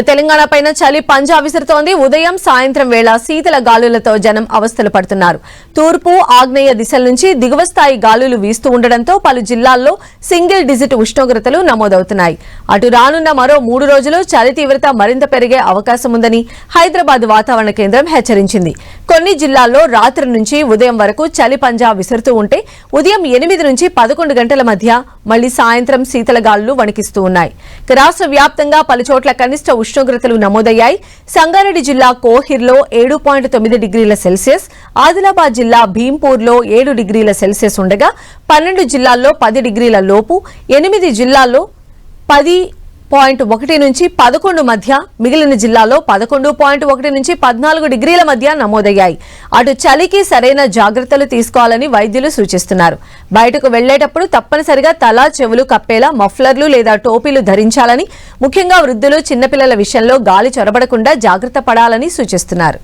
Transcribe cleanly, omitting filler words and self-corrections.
తెలంగాణ పైన చలి పంజా విసురుతోంది. ఉదయం సాయంత్రం వేళ శీతల గాలులతో జనం అవస్థలు పడుతున్నారు. తూర్పు ఆగ్నేయ దిశల నుంచి దిగువ స్థాయి గాలులు వీస్తూ ఉండడంతో పలు జిల్లాల్లో సింగిల్ డిజిట్ ఉష్ణోగ్రతలు నమోదవుతున్నాయి. అటు రానున్న మరో 3 రోజులు చలి తీవ్రత మరింత పెరిగే అవకాశం ఉందని హైదరాబాద్ వాతావరణ కేంద్రం హెచ్చరించింది. కొన్ని జిల్లాల్లో రాత్రి నుంచి ఉదయం వరకు చలి పంజా విసురుతూ ఉంటే ఉదయం 8 నుంచి 11 గంటల మధ్య మళ్లీ సాయంత్రం శీతల గాలులు వణికిస్తూ ఉన్నాయి. రాష్ట్ర వ్యాప్తంగా పలుచోట్ల కనిష్ట ఉష్ణోగ్రతలు నమోదయ్యాయి. సంగారెడ్డి జిల్లా కోహిర్లో 7.9 డిగ్రీల సెల్సియస్, ఆదిలాబాద్ జిల్లా భీంపూర్లో 7 డిగ్రీల సెల్సియస్ ఉండగా 12 జిల్లాల్లో 10 డిగ్రీల లోపు, 8 జిల్లాల్లో 10.1 నుంచి 11 మధ్య, మిగిలిన జిల్లాల్లో 11.1 నుంచి 14 డిగ్రీల మధ్య నమోదయ్యాయి. అటు చలికి సరైన జాగ్రత్తలు తీసుకోవాలని వైద్యులు సూచిస్తున్నారు. బయటకు వెళ్లేటప్పుడు తప్పనిసరిగా తల, చెవులు కప్పేలా మఫ్లర్లు లేదా టోపీలు ధరించాలని, ముఖ్యంగా వృద్ధులు, చిన్నపిల్లల విషయంలో గాలి చొరబడకుండా జాగ్రత్త పడాలని సూచిస్తున్నారు.